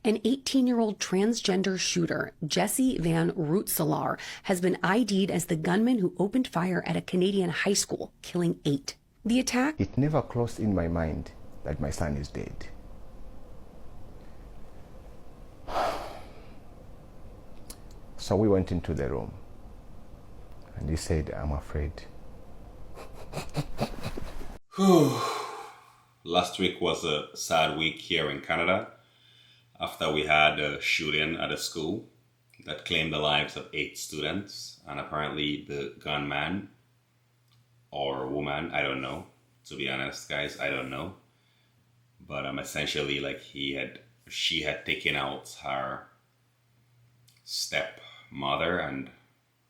An 18-year-old transgender shooter, Jesse Van Rutselar, has been ID'd as the gunman who opened fire at a Canadian high school, killing 8. The attack... It never crossed in my mind that my son is dead. So we went into the room, and he said, "I'm afraid." Last week was a sad week here in Canada after we had a shooting at a school that claimed the lives of 8 students, and apparently the gunman or woman, I don't know, to be honest, guys, I don't know, but essentially like she had taken out her stepmother, and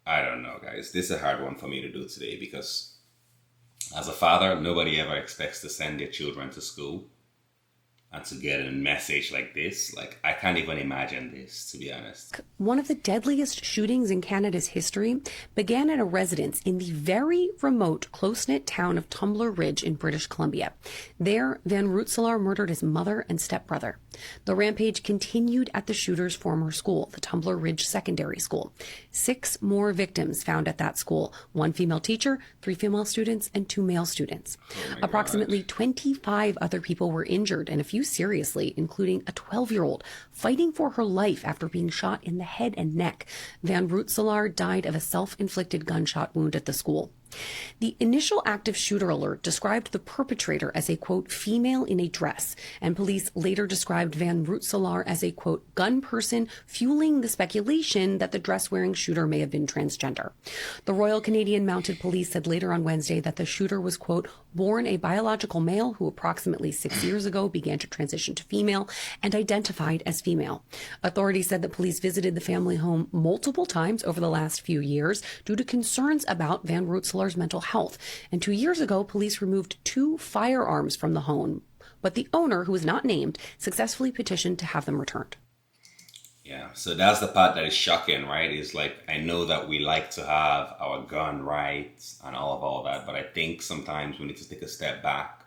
I don't know, guys, this is a hard one for me to do today because as a father, nobody ever expects to send their children to school and to get a message like this. Like, I can't even imagine this, to be honest. One of the deadliest shootings in Canada's history began at a residence in the very remote, close-knit town of Tumbler Ridge in British Columbia. There, Van Rutselar murdered his mother and stepbrother. The rampage continued at the shooter's former school, the Tumbler Ridge Secondary School. 6 more victims found at that school, 1 female teacher, 3 female students, and 2 male students. Approximately 25 other people were injured and a few seriously, including a 12-year-old fighting for her life after being shot in the head and neck. Van Rutselar died of a self-inflicted gunshot wound at the school. The initial active shooter alert described the perpetrator as a, quote, female in a dress, and police later described Van Rutselar as a, quote, gun person, fueling the speculation that the dress-wearing shooter may have been transgender. The Royal Canadian Mounted Police said later on Wednesday that the shooter was, quote, born a biological male who approximately 6 years ago began to transition to female and identified as female. Authorities said that police visited the family home multiple times over the last few years due to concerns about Van Rutselar's mental health. And 2 years ago, police removed 2 firearms from the home, but the owner, who was not named, successfully petitioned to have them returned. Yeah, so that's the part that is shocking, right? Is like, I know that we like to have our gun rights and all that, but I think sometimes we need to take a step back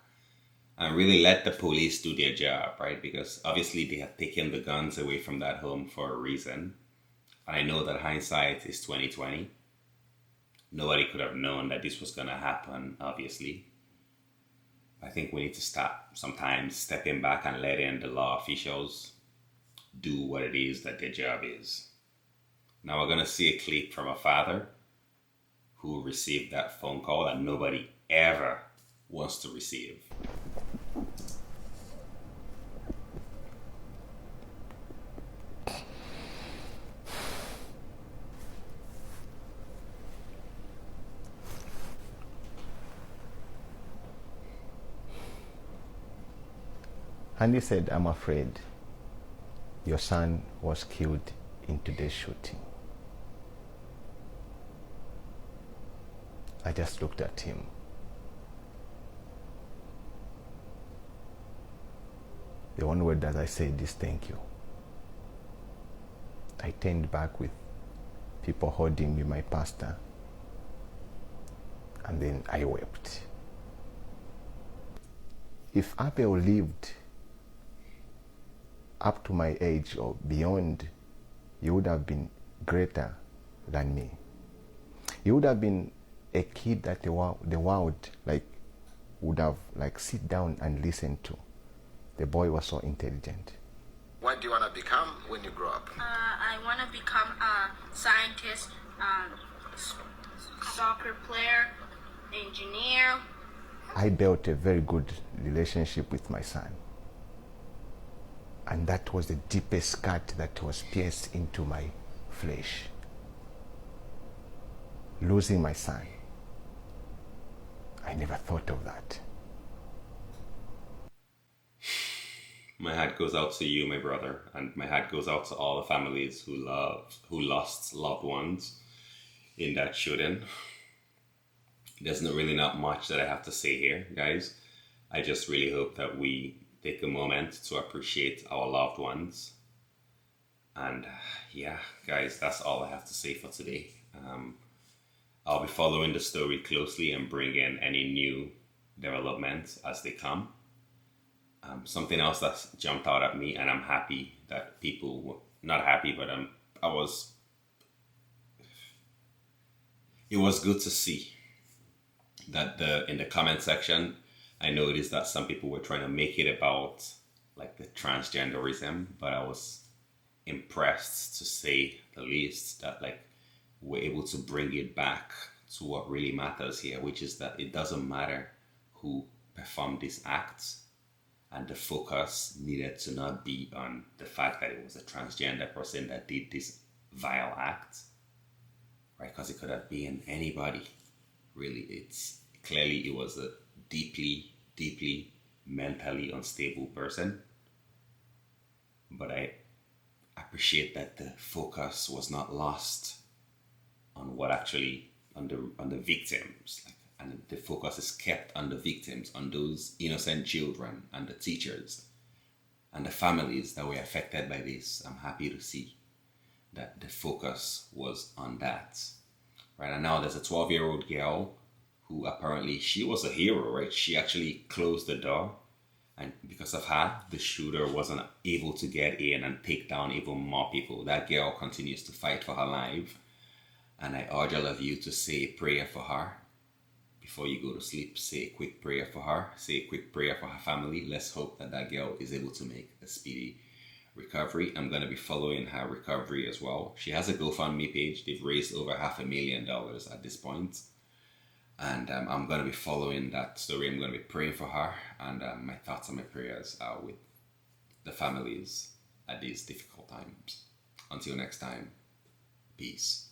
and really let the police do their job, right? Because obviously they have taken the guns away from that home for a reason. And I know that hindsight is 2020. Nobody could have known that this was going to happen, obviously. I think we need to stop sometimes stepping back and letting the law officials do what it is that their job is. Now we're going to see a clip from a father who received that phone call that nobody ever wants to receive. And he said, "I'm afraid your son was killed in today's shooting." I just looked at him. The one word that I said is thank you. I turned back with people holding me, my pastor, and then I wept. If Abel lived up to my age or beyond, he would have been greater than me. He would have been a kid that the world would have sit down and listen to. The boy was so intelligent. What do you want to become when you grow up? I want to become a scientist, soccer player, engineer. I built a very good relationship with my son. And that was the deepest cut that was pierced into my flesh. Losing my son. I never thought of that. My heart goes out to you, my brother, and my heart goes out to all the families who lost loved ones in that shooting. There's not much that I have to say here, guys. I just really hope that we take a moment to appreciate our loved ones. And yeah, guys, that's all I have to say for today. I'll be following the story closely and bring in any new developments as they come. Something else that's jumped out at me, and I'm happy that people were not happy, but it was good to see that in the comment section, I noticed that some people were trying to make it about like the transgenderism, but I was impressed, to say the least, that like we're able to bring it back to what really matters here, which is that it doesn't matter who performed these acts, and the focus needed to not be on the fact that it was a transgender person that did this vile act, right? Because it could have been anybody, really. It was a deeply, deeply mentally unstable person. But I appreciate that the focus was not lost on what actually on the victims, and the focus is kept on the victims, on those innocent children and the teachers and the families that were affected by this. I'm happy to see that the focus was on that, right? And now there's a 12-year-old girl who apparently she was a hero, right? She actually closed the door, and because of her, the shooter wasn't able to get in and take down even more people. That girl continues to fight for her life, and I urge all of you to say a prayer for her. Before you go to sleep, say a quick prayer for her. Say a quick prayer for her family. Let's hope that that girl is able to make a speedy recovery. I'm going to be following her recovery as well. She has a GoFundMe page. They've raised over $500,000 at this point. And I'm going to be following that story. I'm going to be praying for her. And my thoughts and my prayers are with the families at these difficult times. Until next time, peace.